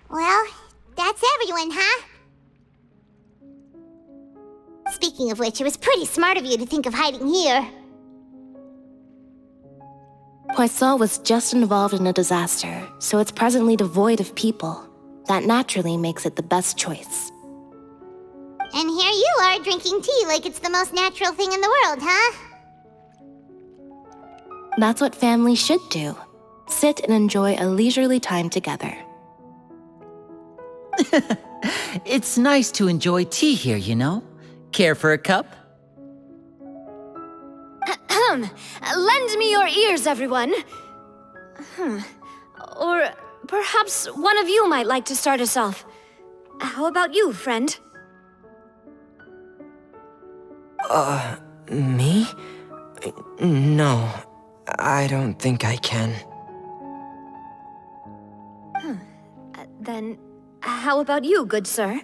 Well, that's everyone, huh? Speaking of which, it was pretty smart of you to think of hiding here. Poisson was just involved in a disaster, so it's presently devoid of people. That naturally makes it the best choice. And here you are drinking tea like it's the most natural thing in the world, huh? That's what families should do. Sit and enjoy a leisurely time together. It's nice to enjoy tea here, you know? Care for a cup? Lend me your ears, everyone. Or perhaps one of you might like to start us off. How about you, friend? Me? No, I don't think I can. Then, how about you, good sir?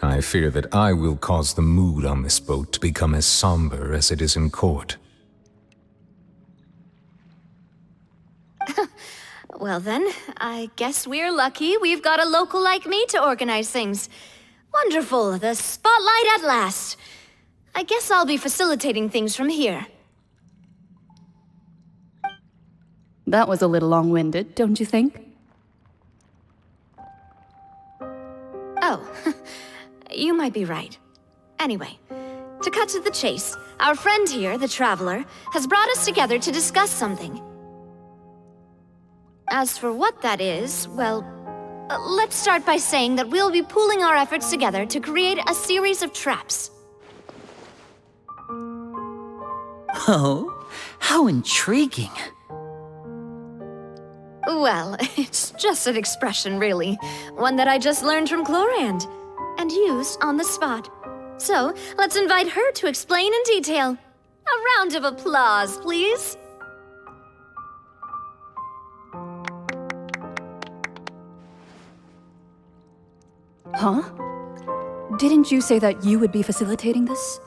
I fear that I will cause the mood on this boat to become as somber as it is in court. Well then, I guess we're lucky we've got a local like me to organize things. Wonderful, the spotlight at last. I guess I'll be facilitating things from here. That was a little long-winded, don't you think? Oh, you might be right. Anyway, to cut to the chase, our friend here, the Traveler, has brought us together to discuss something. As for what that is, well, let's start by saying that we'll be pooling our efforts together to create a series of traps. Oh, how intriguing. Well, it's just an expression, really. One that I just learned from Chlorand, and used on the spot. So, let's invite her to explain in detail. A round of applause, please. Huh? Didn't you say that you would be facilitating this?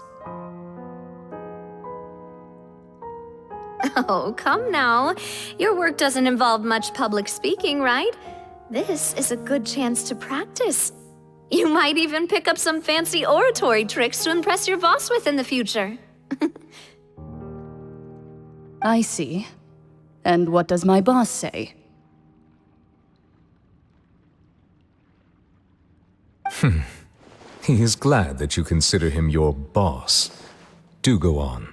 Oh, come now. Your work doesn't involve much public speaking, right? This is a good chance to practice. You might even pick up some fancy oratory tricks to impress your boss with in the future. I see. And what does my boss say? He is glad that you consider him your boss. Do go on.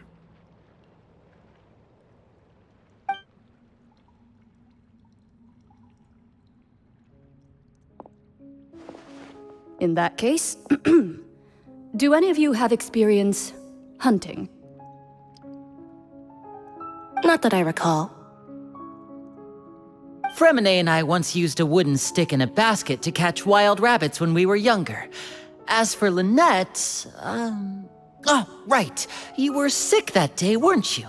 In that case, do any of you have experience hunting? Not that I recall. Fremine and I once used a wooden stick in a basket to catch wild rabbits when we were younger. As for Lynette, oh, right. You were sick that day, weren't you?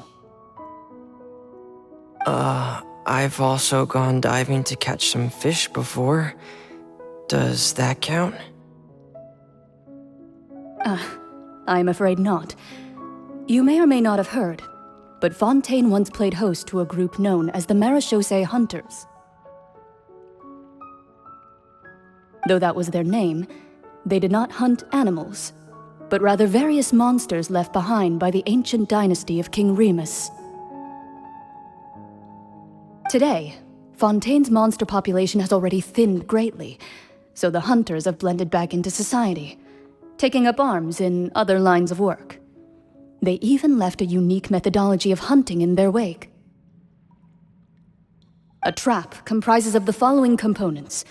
I've also gone diving to catch some fish before. Does that count? I'm afraid not. You may or may not have heard, but Fontaine once played host to a group known as the Marechaussee Hunters. Though that was their name, they did not hunt animals, but rather various monsters left behind by the ancient dynasty of King Remus. Today, Fontaine's monster population has already thinned greatly, so the hunters have blended back into society, taking up arms in other lines of work. They even left a unique methodology of hunting in their wake. A trap comprises of the following components: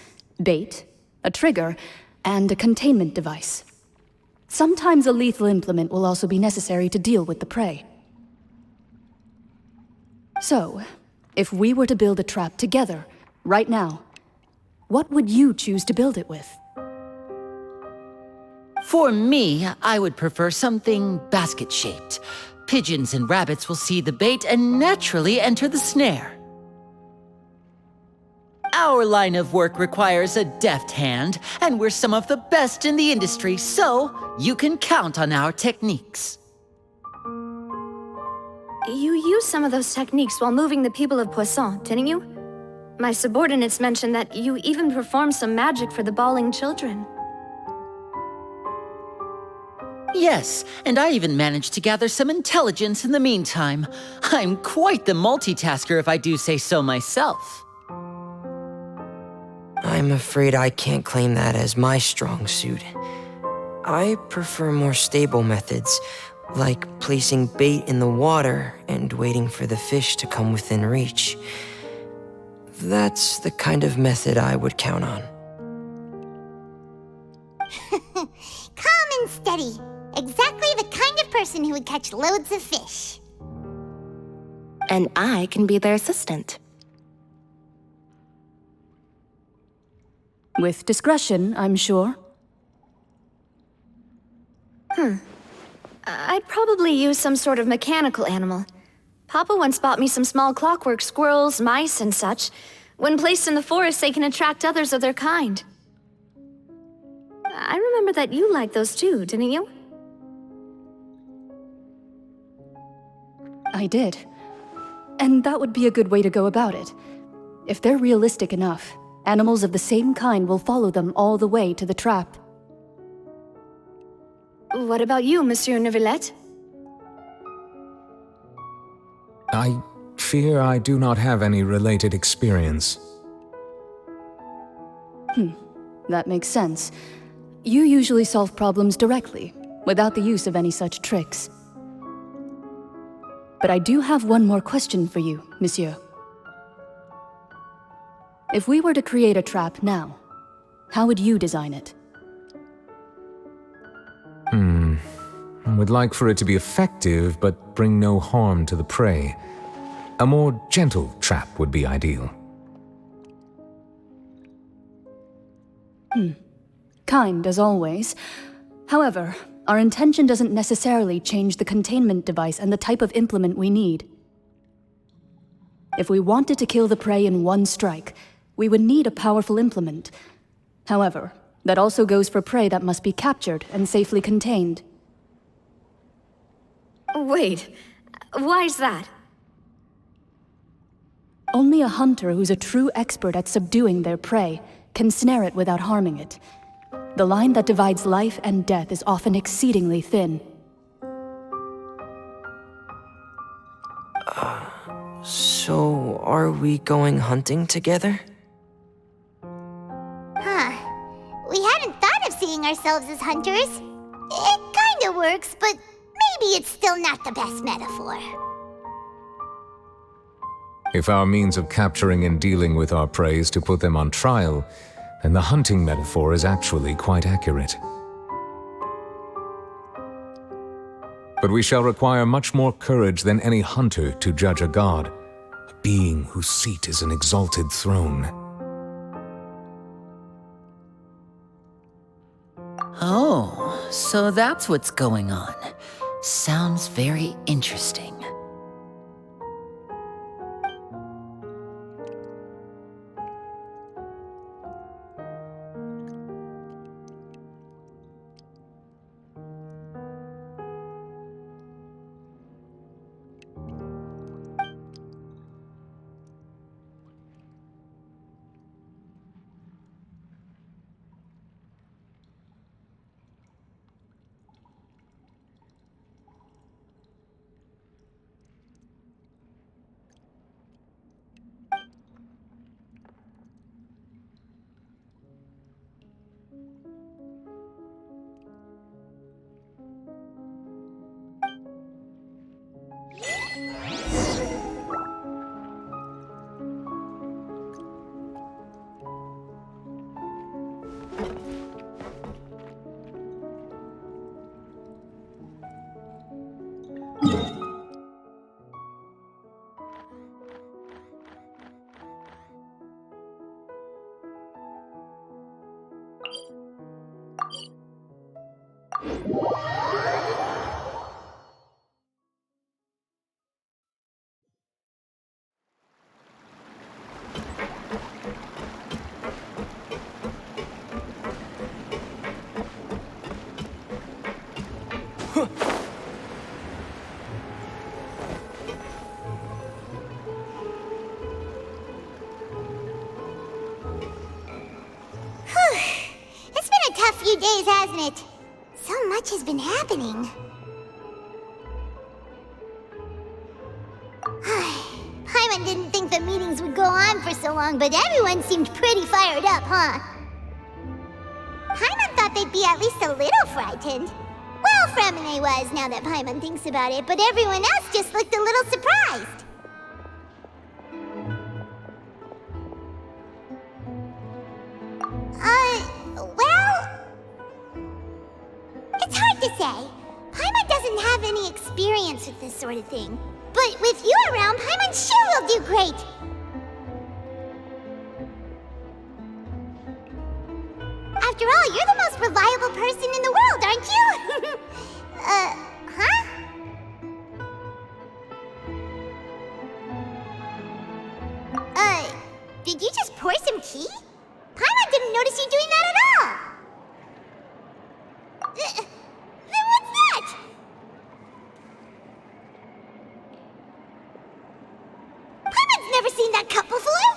bait, a trigger, and a containment device. Sometimes a lethal implement will also be necessary to deal with the prey. So, if we were to build a trap together, right now, what would you choose to build it with? For me, I would prefer something basket-shaped. Pigeons and rabbits will see the bait and naturally enter the snare. Our line of work requires a deft hand, and we're some of the best in the industry, so you can count on our techniques. You used some of those techniques while moving the people of Poisson, didn't you? My subordinates mentioned that you even perform some magic for the bawling children. Yes, and I even managed to gather some intelligence in the meantime. I'm quite the multitasker if I do say so myself. I'm afraid I can't claim that as my strong suit. I prefer more stable methods, like placing bait in the water and waiting for the fish to come within reach. That's the kind of method I would count on. Calm and steady. Exactly the kind of person who would catch loads of fish. And I can be their assistant. With discretion, I'm sure. I'd probably use some sort of mechanical animal. Papa once bought me some small clockwork squirrels, mice, and such. When placed in the forest, they can attract others of their kind. I remember that you liked those too, didn't you? I did. And that would be a good way to go about it. If they're realistic enough, animals of the same kind will follow them all the way to the trap. What about you, Monsieur Neuvillette? I fear I do not have any related experience. That makes sense. You usually solve problems directly, without the use of any such tricks. But I do have one more question for you, Monsieur. If we were to create a trap now, how would you design it? I would like for it to be effective, but bring no harm to the prey. A more gentle trap would be ideal. Kind, as always. However, our intention doesn't necessarily change the containment device and the type of implement we need. If we wanted to kill the prey in one strike, we would need a powerful implement. However, that also goes for prey that must be captured and safely contained. Wait, why's that? Only a hunter who's a true expert at subduing their prey can snare it without harming it. The line that divides life and death is often exceedingly thin. So, are we going hunting together? Huh. We hadn't thought of seeing ourselves as hunters. It kinda works, but maybe it's still not the best metaphor. If our means of capturing and dealing with our prey is to put them on trial, then the hunting metaphor is actually quite accurate. But we shall require much more courage than any hunter to judge a god, a being whose seat is an exalted throne. Oh, so that's what's going on. Sounds very interesting. few days, hasn't it? So much has been happening. Paimon didn't think the meetings would go on for so long, but everyone seemed pretty fired up, huh? Paimon thought they'd be at least a little frightened. Well, Fremine was, now that Paimon thinks about it, but everyone else just looked a little surprised. Well... It's hard to say. Paimon doesn't have any experience with this sort of thing. But with you around, Paimon sure will do great. After all, you're the most reliable person in the world, aren't you? Huh? Did you just pour some tea? Paimon didn't notice you doing that at all. Then what's that? Paimon's never seen that cup before.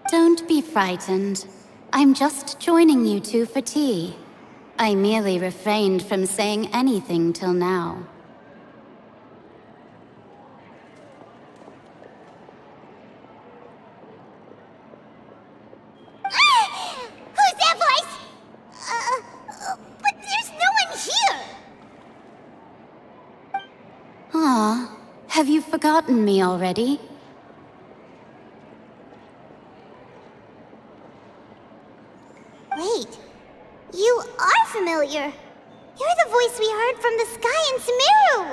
Don't be frightened. I'm just joining you two for tea. I merely refrained from saying anything till now. Who's that voice? But there's no one here. Ah, have you forgotten me already? Wait, you are familiar. You're the voice we heard from the sky in Sumeru.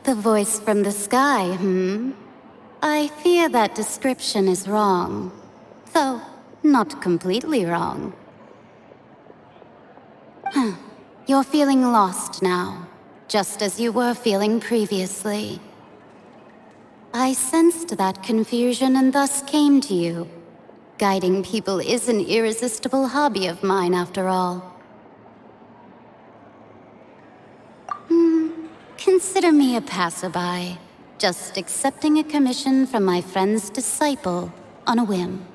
The voice from the sky, I fear that description is wrong. Though, not completely wrong. You're feeling lost now, just as you were feeling previously. I sensed that confusion and thus came to you. Guiding people is an irresistible hobby of mine, after all. Consider me a passerby, just accepting a commission from my friend's disciple on a whim.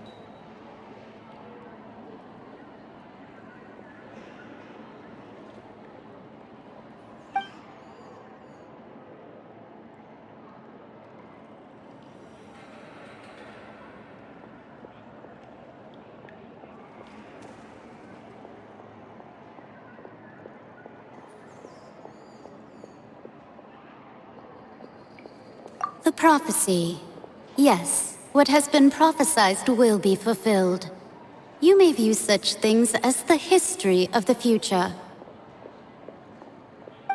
The prophecy. Yes, what has been prophesied will be fulfilled. You may view such things as the history of the future.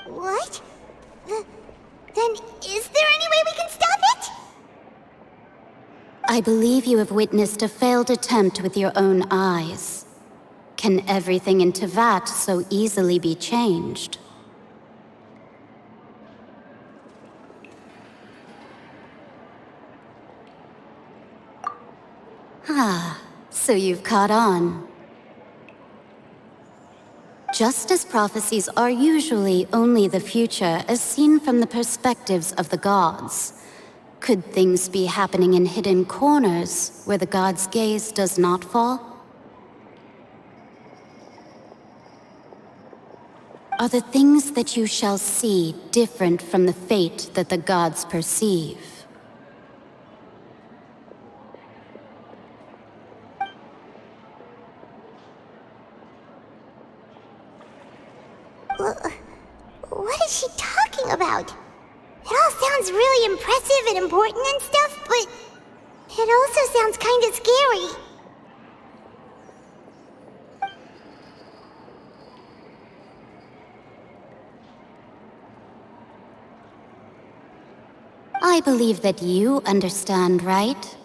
What? Then is there any way we can stop it? I believe you have witnessed a failed attempt with your own eyes. Can everything in Teyvat so easily be changed? So you've caught on. Just as prophecies are usually only the future as seen from the perspectives of the gods, could things be happening in hidden corners where the gods' gaze does not fall? Are the things that you shall see different from the fate that the gods perceive? What is she talking about? It all sounds really impressive and important and stuff, but it also sounds kind of scary. I believe that you understand, right?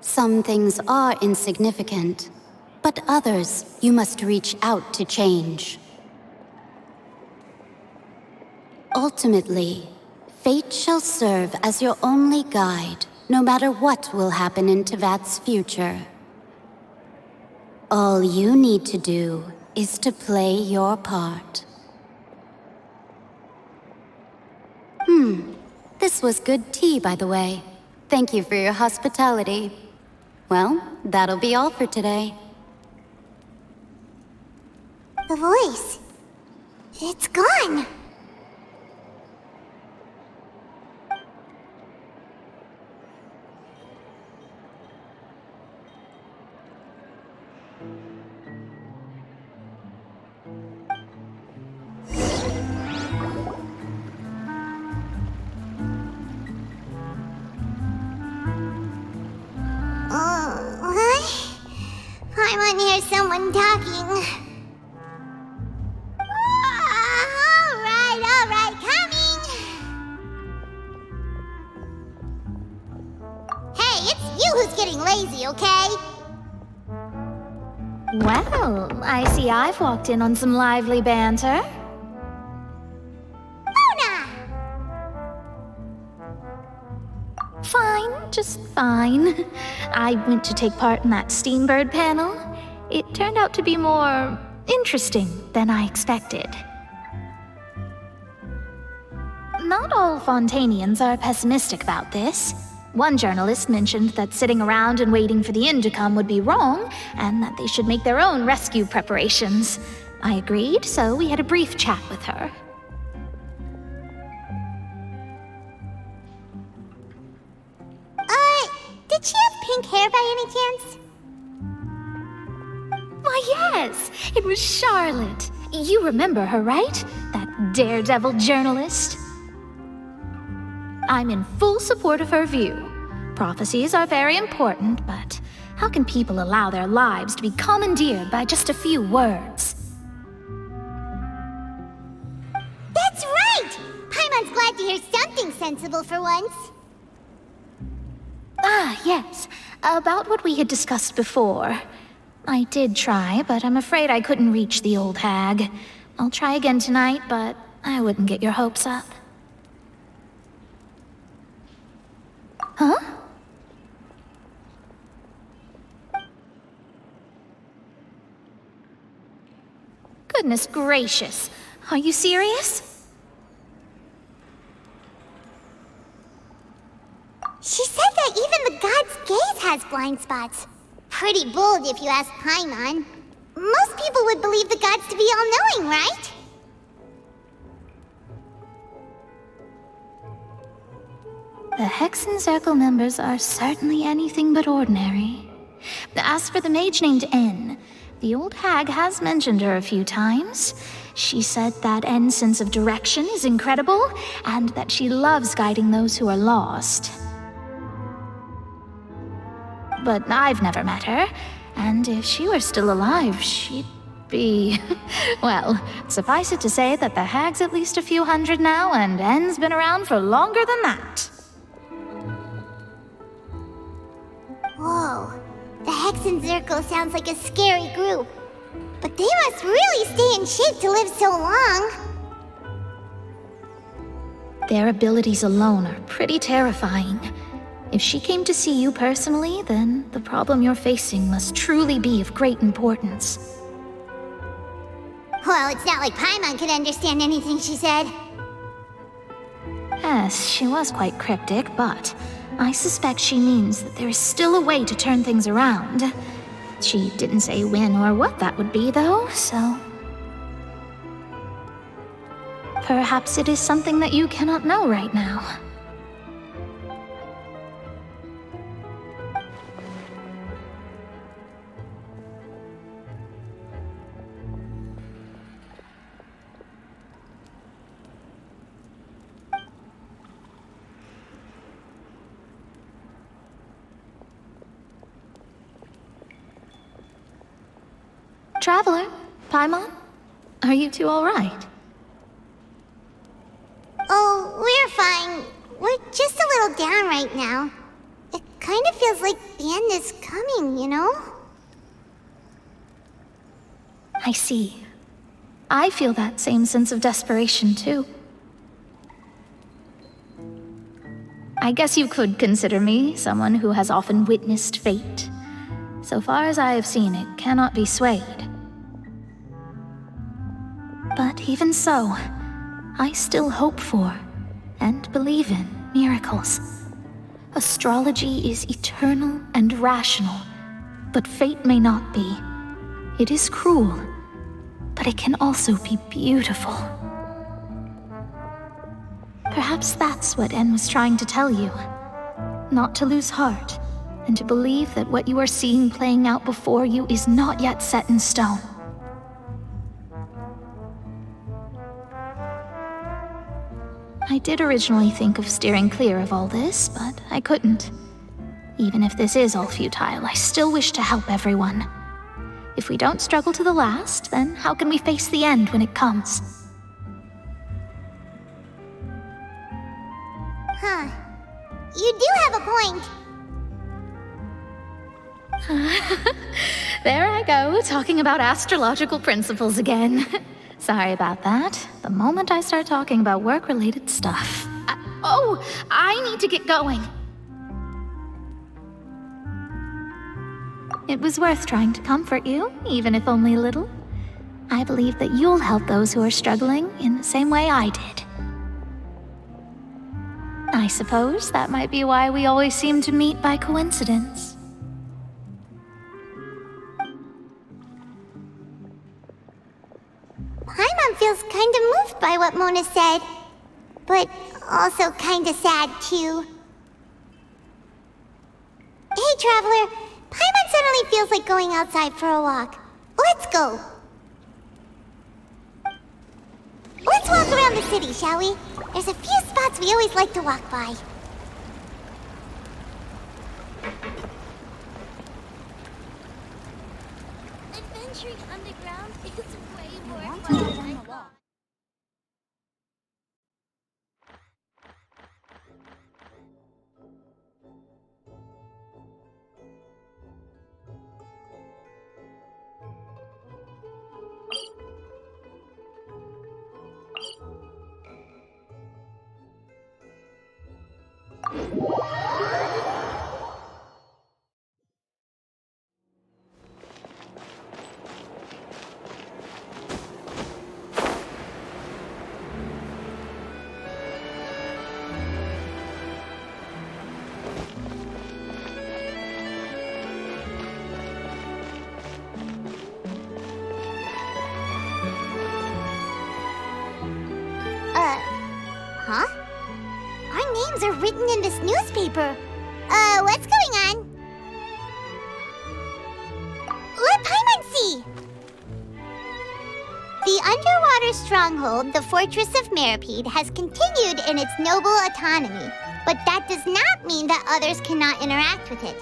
Some things are insignificant, but others you must reach out to change. Ultimately, fate shall serve as your only guide, no matter what will happen in Teyvat's future. All you need to do is to play your part. This was good tea, by the way. Thank you for your hospitality. Well, that'll be all for today. The voice. It's gone. I hear someone talking. Alright, coming! Hey, it's you who's getting lazy, okay? Well, I see I've walked in on some lively banter. Luna! Fine, just fine. I went to take part in that Steambird panel. It turned out to be more interesting than I expected. Not all Fontainians are pessimistic about this. One journalist mentioned that sitting around and waiting for the end to come would be wrong, and that they should make their own rescue preparations. I agreed, so we had a brief chat with her. Did she have pink hair by any chance? Why, yes! It was Charlotte. You remember her, right? That daredevil journalist? I'm in full support of her view. Prophecies are very important, but how can people allow their lives to be commandeered by just a few words? That's right! Paimon's glad to hear something sensible for once. Ah, yes. About what we had discussed before. I did try, but I'm afraid I couldn't reach the old hag. I'll try again tonight, but I wouldn't get your hopes up. Huh? Goodness gracious. Are you serious? She said that even the god's gaze has blind spots. Pretty bold if you ask Paimon. Most people would believe the gods to be all-knowing, right? The Hexen Circle members are certainly anything but ordinary. As for the mage named N, the old hag has mentioned her a few times. She said that N's sense of direction is incredible, and that she loves guiding those who are lost. But I've never met her, and if she were still alive, she'd be... Well, suffice it to say that the hag's at least a few hundred now, and N's been around for longer than that. Whoa, the Hexen Circle sounds like a scary group. But they must really stay in shape to live so long. Their abilities alone are pretty terrifying. If she came to see you personally, then the problem you're facing must truly be of great importance. Well, it's not like Paimon could understand anything she said. Yes, she was quite cryptic, but I suspect she means that there is still a way to turn things around. She didn't say when or what that would be, though, so... Perhaps it is something that you cannot know right now. Traveler, Paimon, are you two all right? Oh, we're fine. We're just a little down right now. It kind of feels like the end is coming, you know? I see. I feel that same sense of desperation, too. I guess you could consider me someone who has often witnessed fate. So far as I have seen, it cannot be swayed. But even so, I still hope for, and believe in, miracles. Astrology is eternal and rational, but fate may not be. It is cruel, but it can also be beautiful. Perhaps that's what En was trying to tell you. Not to lose heart, and to believe that what you are seeing playing out before you is not yet set in stone. I did originally think of steering clear of all this, but I couldn't. Even if this is all futile, I still wish to help everyone. If we don't struggle to the last, then how can we face the end when it comes? Huh. You do have a point. There I go, talking about astrological principles again. Sorry about that. The moment I start talking about work-related stuff. I need to get going. It was worth trying to comfort you, even if only a little. I believe that you'll help those who are struggling in the same way I did. I suppose that might be why we always seem to meet by coincidence. Paimon feels kind of moved by what Mona said, but also kind of sad too. Hey, Traveler, Paimon suddenly feels like going outside for a walk. Let's go. Let's walk around the city, shall we? There's a few spots we always like to walk by. Adventuring underground is way more fun than I thought. Huh? Our names are written in this newspaper. What's going on? Let Paimon see! The underwater stronghold, the Fortress of Meripede, has continued in its noble autonomy, but that does not mean that others cannot interact with it.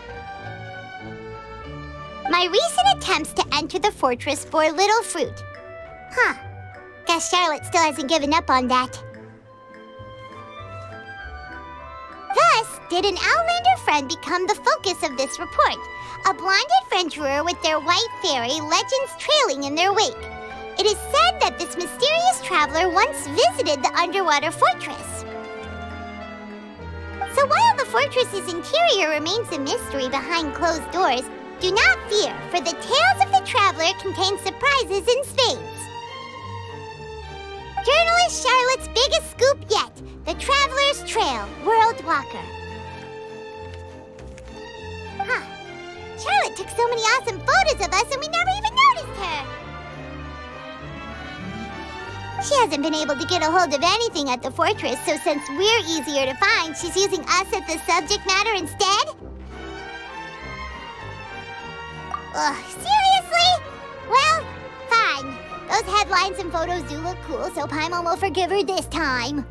My recent attempts to enter the fortress bore little fruit. Huh. Guess Charlotte still hasn't given up on that. Thus, did an Outlander friend become the focus of this report, a blonde adventurer with their white fairy legends trailing in their wake. It is said that this mysterious traveler once visited the underwater fortress. So while the fortress's interior remains a mystery behind closed doors, do not fear, for the tales of the traveler contain surprises in spades. Journalist Charlotte's biggest scoop yet, the Traveler's Trail, World Walker. Huh. Charlotte took so many awesome photos of us and we never even noticed her. She hasn't been able to get a hold of anything at the fortress, so since we're easier to find, she's using us as the subject matter instead? Ugh, seriously? Well, fine. Those headlines and photos do look cool, so Paimon will forgive her this time.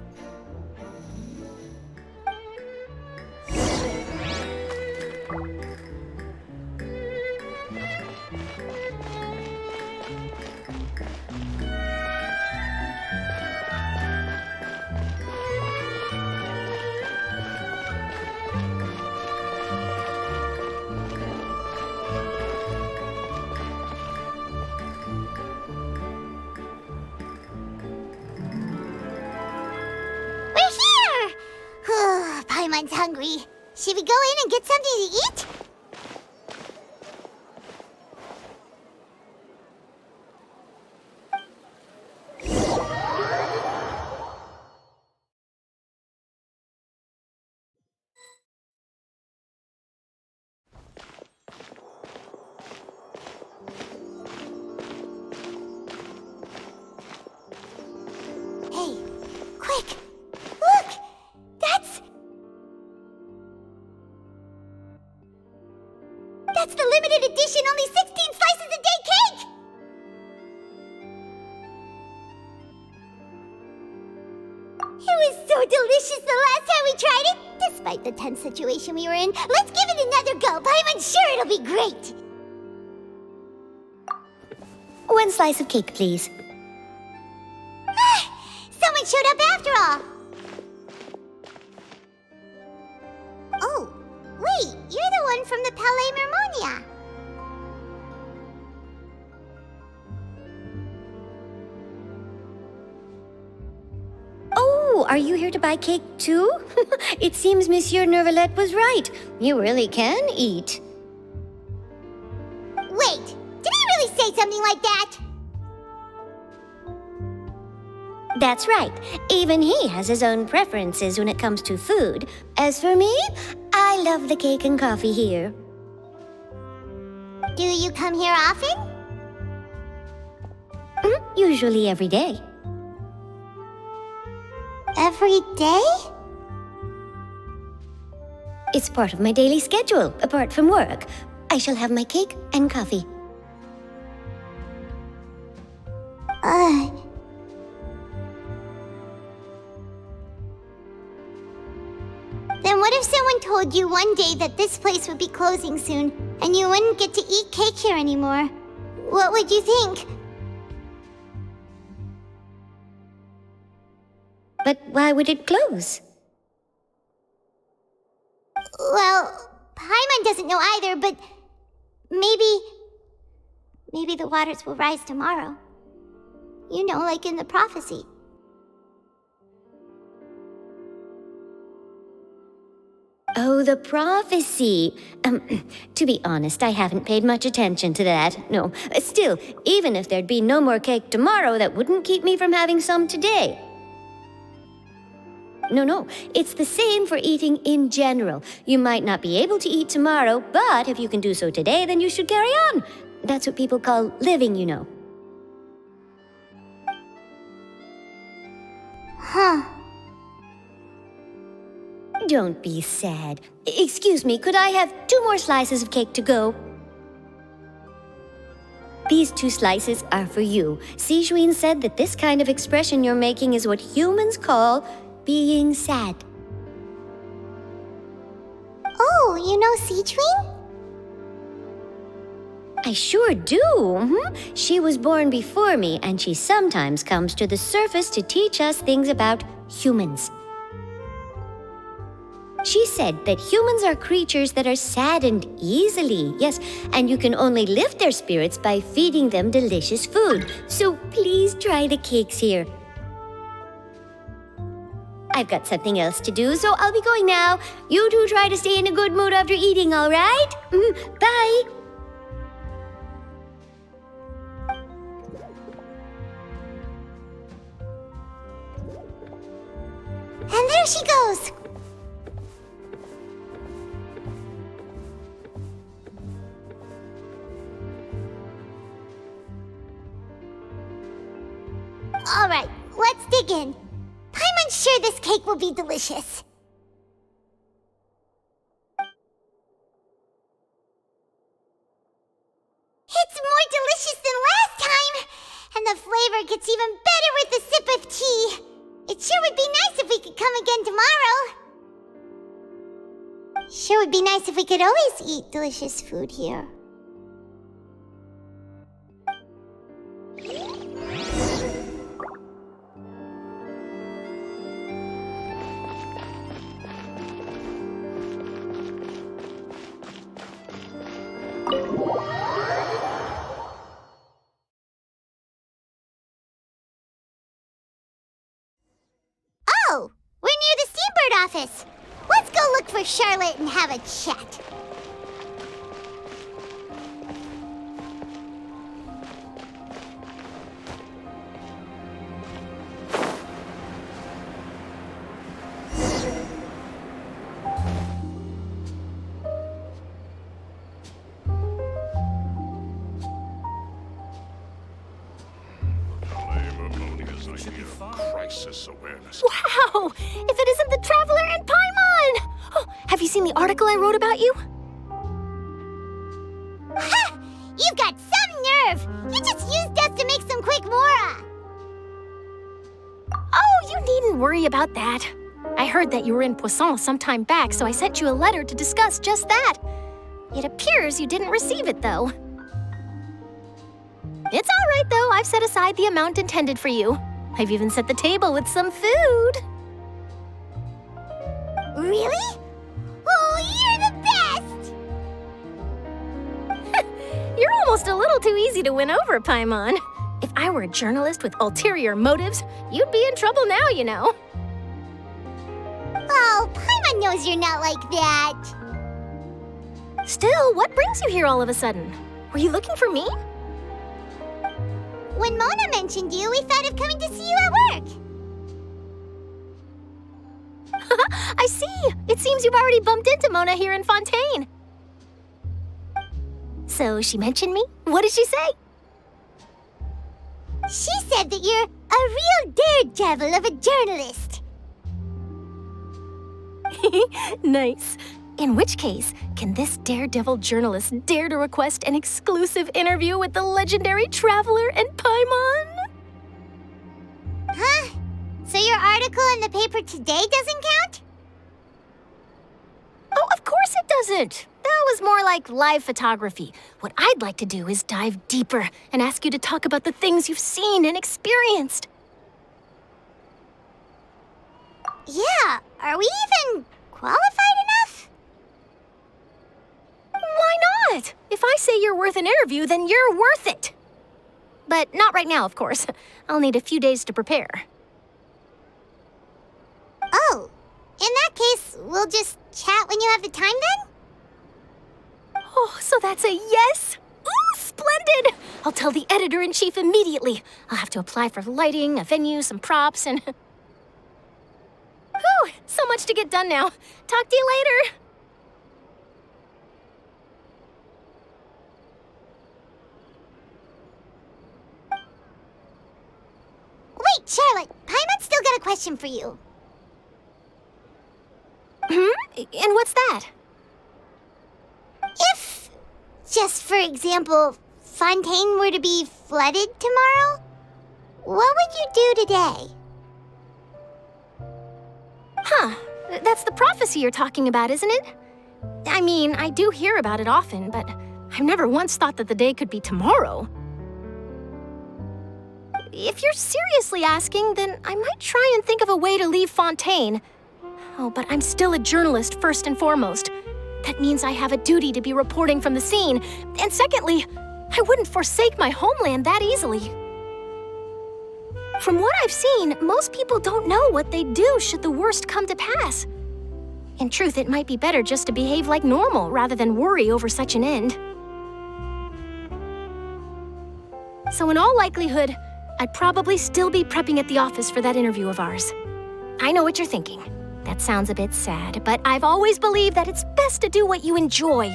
Paimon's hungry. Should we go in and get something to eat? That's the limited edition, only 16 slices a day cake! It was so delicious the last time we tried it! Despite the tense situation we were in, let's give it another go. I'm sure it'll be great! One slice of cake, please. Someone showed up after all! Oh, wait, you're the one from the Palais Mermonia. Oh, are you here to buy cake too? It seems Monsieur Nervalette was right. You really can eat. Wait, did he really say something like that? That's right. Even he has his own preferences when it comes to food. As for me, I love the cake and coffee here. Do you come here often? Usually every day. Every day? It's part of my daily schedule, apart from work. I shall have my cake and coffee. Then what if someone told you one day that this place would be closing soon, and you wouldn't get to eat cake here anymore? What would you think? But why would it close? Well, Paimon doesn't know either, but maybe the waters will rise tomorrow. You know, like in the prophecy. Oh, the prophecy. To be honest, I haven't paid much attention to that. No, still, even if there'd be no more cake tomorrow, that wouldn't keep me from having some today. No, it's the same for eating in general. You might not be able to eat tomorrow, but if you can do so today, then you should carry on. That's what people call living, you know. Huh. Don't be sad. Excuse me, could I have 2 more slices of cake to go? These 2 slices are for you. Sijuin said that this kind of expression you're making is what humans call being sad. Oh, you know Sijuin? I sure do. She was born before me, and she sometimes comes to the surface to teach us things about humans. She said that humans are creatures that are saddened easily, yes, and you can only lift their spirits by feeding them delicious food. So please try the cakes here. I've got something else to do, so I'll be going now. You two try to stay in a good mood after eating, all right? Bye. And there she goes. All right, let's dig in. Paimon's sure this cake will be delicious. It's more delicious than last time! And the flavor gets even better with a sip of tea. It sure would be nice if we could come again tomorrow. Sure would be nice if we could always eat delicious food here. Oh, we're near the Steambird office. Let's go look for Charlotte and have a chat. Crisis awareness. Wow! If it isn't the Traveler and Paimon! Oh, have you seen the article I wrote about you? You've got some nerve! You just used us to make some quick mora! Oh, you needn't worry about that. I heard that you were in Poisson some time back, so I sent you a letter to discuss just that. It appears you didn't receive it, though. It's all right, though. I've set aside the amount intended for you. I've even set the table with some food. Really? Oh, you're the best! You're almost a little too easy to win over, Paimon. If I were a journalist with ulterior motives, you'd be in trouble now, you know. Oh, Paimon knows you're not like that. Still, what brings you here all of a sudden? Were you looking for me? When Mona mentioned you, we thought of coming to see you at work. I see. It seems you've already bumped into Mona here in Fontaine. So she mentioned me? What did she say? She said that you're a real daredevil of a journalist. Nice. In which case, can this daredevil journalist dare to request an exclusive interview with the legendary traveler and Paimon? Huh? So your article in the paper today doesn't count? Oh, of course it doesn't. That was more like live photography. What I'd like to do is dive deeper and ask you to talk about the things you've seen and experienced. Yeah, are we even qualified enough? Why not? If I say you're worth an interview, then you're worth it. But not right now, of course. I'll need a few days to prepare. Oh, in that case, we'll just chat when you have the time then? Oh, so that's a yes? Ooh, splendid! I'll tell the editor-in-chief immediately. I'll have to apply for lighting, a venue, some props, and... Whew, so much to get done now. Talk to you later. Wait, Charlotte, Paimon's still got a question for you. And what's that? If, just for example, Fontaine were to be flooded tomorrow, what would you do today? Huh, that's the prophecy you're talking about, isn't it? I mean, I do hear about it often, but I've never once thought that the day could be tomorrow. If you're seriously asking, then I might try and think of a way to leave Fontaine. Oh, but I'm still a journalist first and foremost. That means I have a duty to be reporting from the scene. And secondly, I wouldn't forsake my homeland that easily. From what I've seen, most people don't know what they'd do should the worst come to pass. In truth, it might be better just to behave like normal rather than worry over such an end. So in all likelihood, I'd probably still be prepping at the office for that interview of ours. I know what you're thinking. That sounds a bit sad, but I've always believed that it's best to do what you enjoy.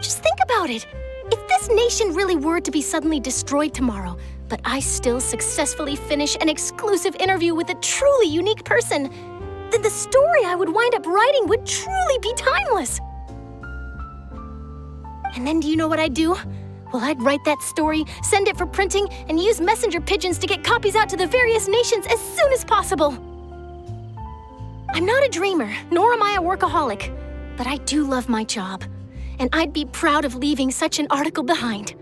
Just think about it. If this nation really were to be suddenly destroyed tomorrow, but I still successfully finish an exclusive interview with a truly unique person, then the story I would wind up writing would truly be timeless. And then do you know what I'd do? Well, I'd write that story, send it for printing, and use messenger pigeons to get copies out to the various nations as soon as possible. I'm not a dreamer, nor am I a workaholic, but I do love my job, and I'd be proud of leaving such an article behind.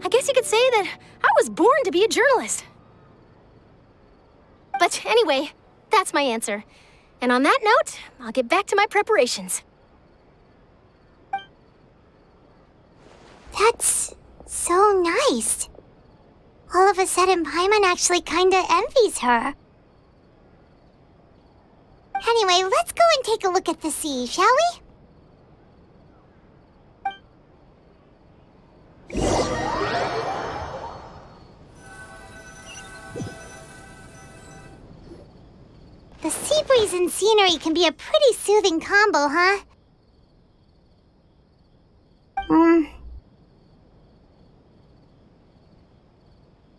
I guess you could say that I was born to be a journalist. But anyway, that's my answer. And on that note, I'll get back to my preparations. That's so nice. All of a sudden, Paimon actually kinda envies her. Anyway, let's go and take a look at the sea, shall we? The sea breeze and scenery can be a pretty soothing combo, huh?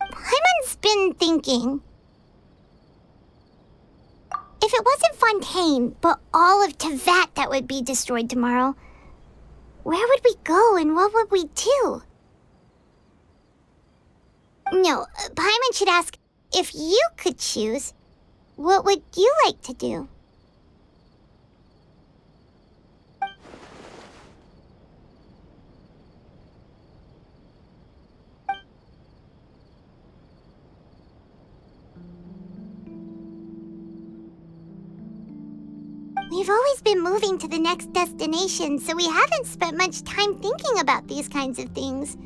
Paimon's been thinking. If it wasn't Fontaine, but all of Tevat that would be destroyed tomorrow, Where would we go and what would we do? No, Paimon should ask, if you could choose, what would you like to do? We've always been moving to the next destination, so we haven't spent much time thinking about these kinds of things.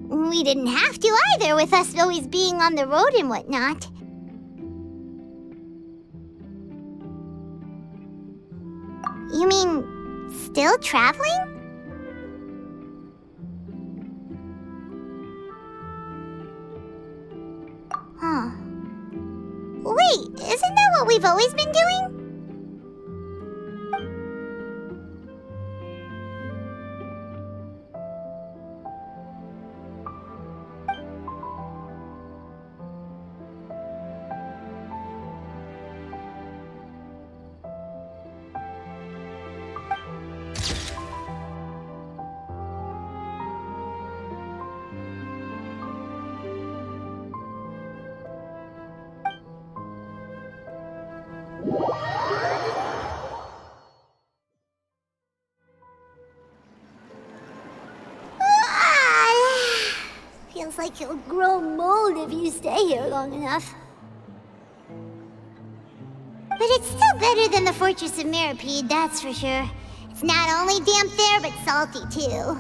We didn't have to either, with us always being on the road and whatnot. You mean, still traveling? Huh. Wait, isn't that what we've always been doing? Feels like you'll grow mold if you stay here long enough. But it's still better than the Fortress of Meropide, that's for sure. It's not only damp there, but salty too.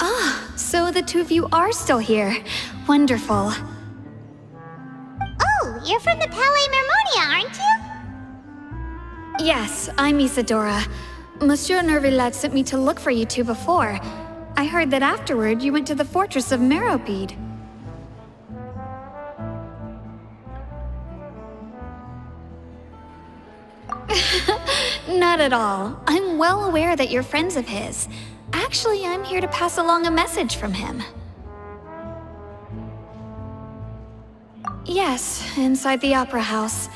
Ah, so the two of you are still here. Wonderful. Oh, you're from the Palais Mermonia, aren't you? Yes, I'm Isadora. Monsieur Nervillet sent me to look for you two before. I heard that afterward you went to the Fortress of Meropide. Not at all. I'm well aware that you're friends of his. Actually, I'm here to pass along a message from him. Yes, inside the Opera House.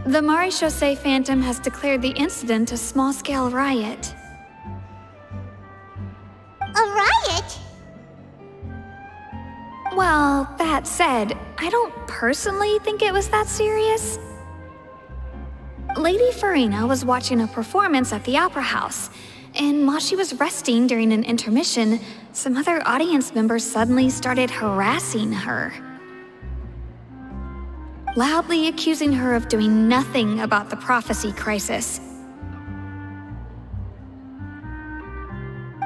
The Maréchaussée Phantom has declared the incident a small-scale riot. A riot? Well, that said, I don't personally think it was that serious. Lady Furina was watching a performance at the Opera House, and while she was resting during an intermission, some other audience members suddenly started harassing her, loudly accusing her of doing nothing about the prophecy crisis.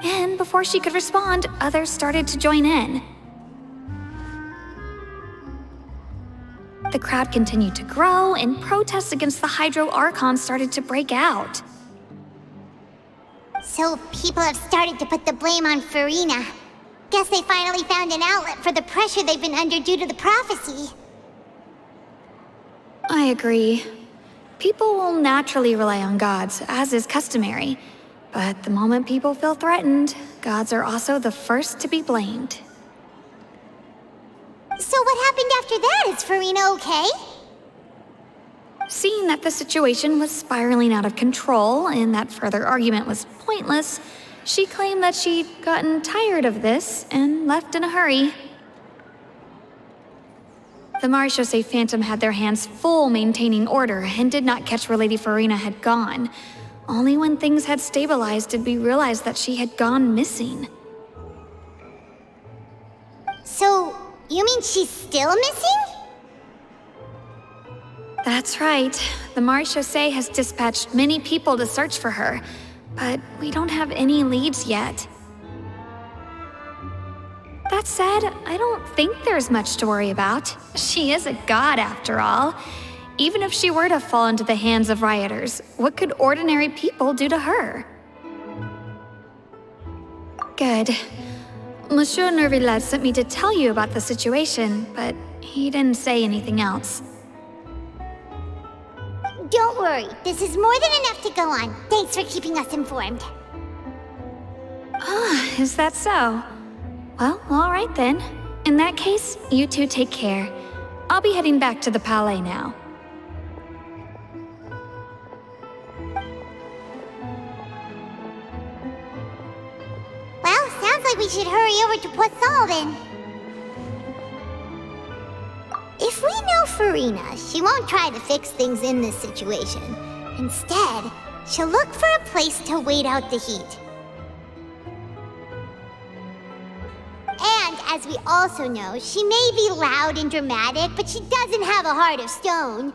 And before she could respond, others started to join in. The crowd continued to grow, and protests against the Hydro Archon started to break out. So people have started to put the blame on Furina. Guess they finally found an outlet for the pressure they've been under due to the prophecy. I agree. People will naturally rely on gods, as is customary. But the moment people feel threatened, gods are also the first to be blamed. So what happened after that? Is Furina okay? Seeing that the situation was spiraling out of control and that further argument was pointless, she claimed that she'd gotten tired of this and left in a hurry. The Maréchaussée Phantom had their hands full maintaining order and did not catch where Lady Furina had gone. Only when things had stabilized did we realize that she had gone missing. So, you mean she's still missing? That's right. The Maréchaussée has dispatched many people to search for her, but we don't have any leads yet. That said, I don't think there's much to worry about. She is a god after all. Even if she were to fall into the hands of rioters, what could ordinary people do to her? Good. Monsieur Nervillet sent me to tell you about the situation, but he didn't say anything else. Don't worry, this is more than enough to go on. Thanks for keeping us informed. Ah, is that so? Well, all right then. In that case, you two take care. I'll be heading back to the Palais now. like we should hurry over to Poisson then. If we know Furina, she won't try to fix things in this situation. Instead, she'll look for a place to wait out the heat. And as we also know, she may be loud and dramatic, but she doesn't have a heart of stone.